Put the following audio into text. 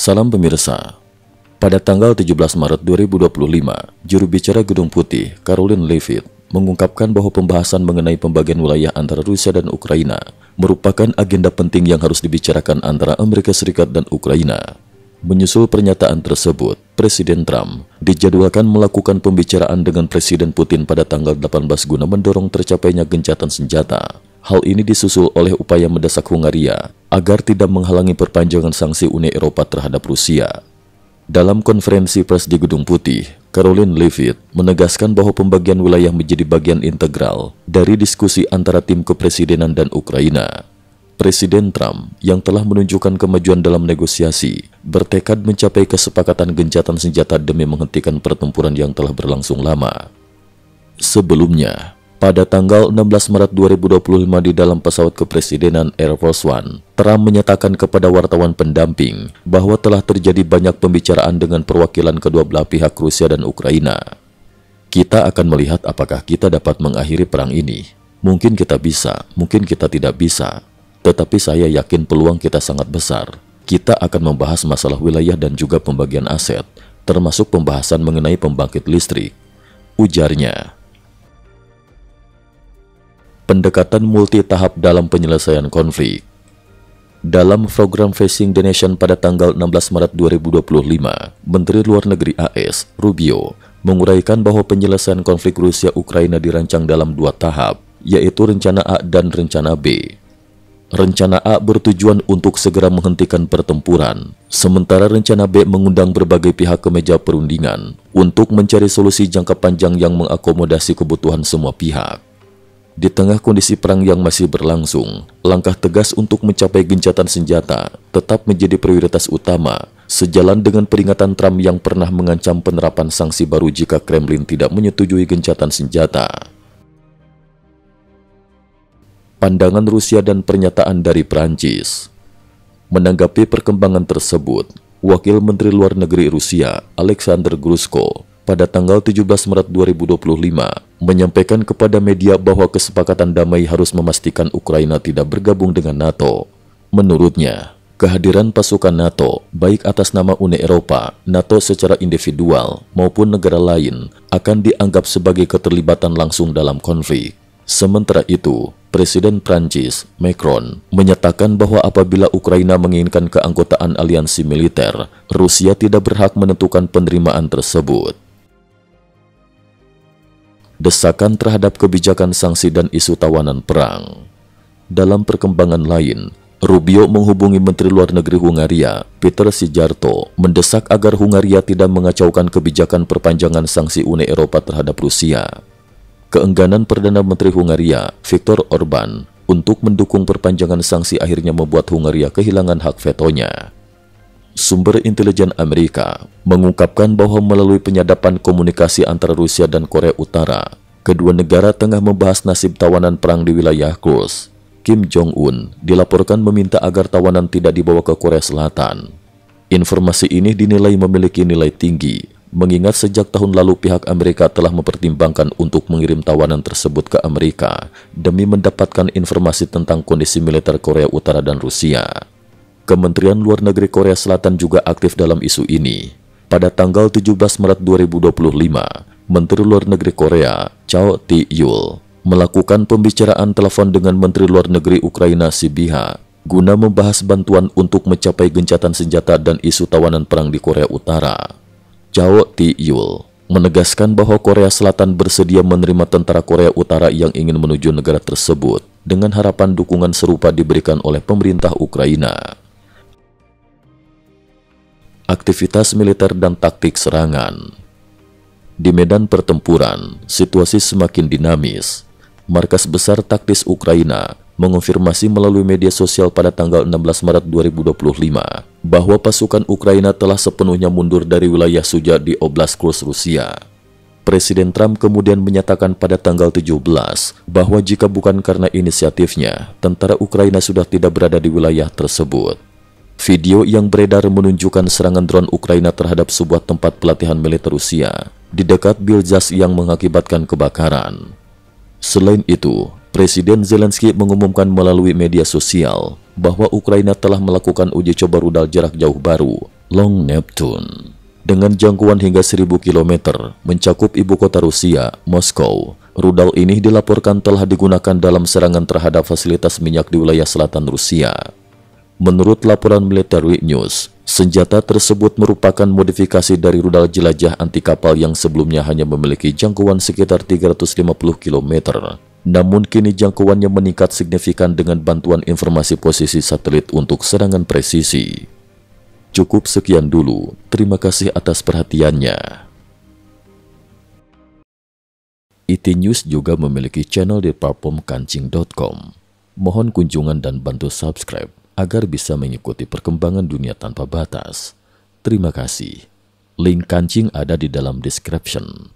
Salam pemirsa. Pada tanggal 17 Maret 2025, juru bicara Gedung Putih, Karoline Leavitt, mengungkapkan bahwa pembahasan mengenai pembagian wilayah antara Rusia dan Ukraina merupakan agenda penting yang harus dibicarakan antara Amerika Serikat dan Ukraina. Menyusul pernyataan tersebut, Presiden Trump dijadwalkan melakukan pembicaraan dengan Presiden Putin pada tanggal 18 guna mendorong tercapainya gencatan senjata. Hal ini disusul oleh upaya mendesak Hungaria agar tidak menghalangi perpanjangan sanksi Uni Eropa terhadap Rusia. Dalam konferensi pers di Gedung Putih, Karoline Leavitt menegaskan bahwa pembagian wilayah menjadi bagian integral dari diskusi antara tim kepresidenan dan Ukraina. Presiden Trump yang telah menunjukkan kemajuan dalam negosiasi bertekad mencapai kesepakatan gencatan senjata demi menghentikan pertempuran yang telah berlangsung lama. Sebelumnya, pada tanggal 16 Maret 2025 di dalam pesawat kepresidenan Air Force One, Trump menyatakan kepada wartawan pendamping bahwa telah terjadi banyak pembicaraan dengan perwakilan kedua belah pihak Rusia dan Ukraina. Kita akan melihat apakah kita dapat mengakhiri perang ini. Mungkin kita bisa, mungkin kita tidak bisa. Tetapi saya yakin peluang kita sangat besar. Kita akan membahas masalah wilayah dan juga pembagian aset, termasuk pembahasan mengenai pembangkit listrik, ujarnya. Pendekatan multi-tahap dalam penyelesaian konflik. Dalam program Facing the Nation pada tanggal 16 Maret 2025, Menteri Luar Negeri AS, Rubio, menguraikan bahwa penyelesaian konflik Rusia-Ukraina dirancang dalam dua tahap, yaitu Rencana A dan Rencana B. Rencana A bertujuan untuk segera menghentikan pertempuran, sementara Rencana B mengundang berbagai pihak ke meja perundingan untuk mencari solusi jangka panjang yang mengakomodasi kebutuhan semua pihak. Di tengah kondisi perang yang masih berlangsung, langkah tegas untuk mencapai gencatan senjata tetap menjadi prioritas utama, sejalan dengan peringatan Trump yang pernah mengancam penerapan sanksi baru jika Kremlin tidak menyetujui gencatan senjata. Pandangan Rusia dan pernyataan dari Prancis. Menanggapi perkembangan tersebut, Wakil Menteri Luar Negeri Rusia, Alexander Grushko, pada tanggal 17 Maret 2025, menyampaikan kepada media bahwa kesepakatan damai harus memastikan Ukraina tidak bergabung dengan NATO. Menurutnya, kehadiran pasukan NATO, baik atas nama Uni Eropa, NATO secara individual, maupun negara lain, akan dianggap sebagai keterlibatan langsung dalam konflik. Sementara itu, Presiden Prancis, Macron, menyatakan bahwa apabila Ukraina menginginkan keanggotaan aliansi militer, Rusia tidak berhak menentukan penerimaan tersebut. Desakan terhadap kebijakan sanksi dan isu tawanan perang. Dalam perkembangan lain, Rubio menghubungi Menteri Luar Negeri Hungaria, Peter Szijjártó, mendesak agar Hungaria tidak mengacaukan kebijakan perpanjangan sanksi Uni Eropa terhadap Rusia. Keengganan Perdana Menteri Hungaria, Viktor Orbán, untuk mendukung perpanjangan sanksi akhirnya membuat Hungaria kehilangan hak vetonya. Sumber intelijen Amerika mengungkapkan bahwa melalui penyadapan komunikasi antara Rusia dan Korea Utara, kedua negara tengah membahas nasib tawanan perang di wilayah Kursk. Kim Jong-un dilaporkan meminta agar tawanan tidak dibawa ke Korea Selatan. Informasi ini dinilai memiliki nilai tinggi, mengingat sejak tahun lalu pihak Amerika telah mempertimbangkan untuk mengirim tawanan tersebut ke Amerika demi mendapatkan informasi tentang kondisi militer Korea Utara dan Rusia. Kementerian Luar Negeri Korea Selatan juga aktif dalam isu ini. Pada tanggal 17 Maret 2025, Menteri Luar Negeri Korea, Cho Tae-yul, melakukan pembicaraan telepon dengan Menteri Luar Negeri Ukraina Sybiha guna membahas bantuan untuk mencapai gencatan senjata dan isu tawanan perang di Korea Utara. Cho Tae-yul menegaskan bahwa Korea Selatan bersedia menerima tentara Korea Utara yang ingin menuju negara tersebut dengan harapan dukungan serupa diberikan oleh pemerintah Ukraina. Aktivitas militer dan taktik serangan. Di medan pertempuran, situasi semakin dinamis. Markas Besar Taktis Ukraina mengonfirmasi melalui media sosial pada tanggal 16 Maret 2025 bahwa pasukan Ukraina telah sepenuhnya mundur dari wilayah Suja di Oblast Kursk, Rusia. Presiden Trump kemudian menyatakan pada tanggal 17 bahwa jika bukan karena inisiatifnya, tentara Ukraina sudah tidak berada di wilayah tersebut. Video yang beredar menunjukkan serangan drone Ukraina terhadap sebuah tempat pelatihan militer Rusia di dekat Bielzas yang mengakibatkan kebakaran. Selain itu, Presiden Zelensky mengumumkan melalui media sosial bahwa Ukraina telah melakukan uji coba rudal jarak jauh baru, Long Neptune. Dengan jangkauan hingga 1000 km, mencakup ibu kota Rusia, Moskow. Rudal ini dilaporkan telah digunakan dalam serangan terhadap fasilitas minyak di wilayah selatan Rusia. Menurut laporan Military News, senjata tersebut merupakan modifikasi dari rudal jelajah anti kapal yang sebelumnya hanya memiliki jangkauan sekitar 350 km. Namun kini jangkauannya meningkat signifikan dengan bantuan informasi posisi satelit untuk serangan presisi. Cukup sekian dulu, terima kasih atas perhatiannya. IT News juga memiliki channel di platform kancing.com. Mohon kunjungan dan bantu subscribe agar bisa mengikuti perkembangan dunia tanpa batas. Terima kasih. Link kancing ada di dalam description.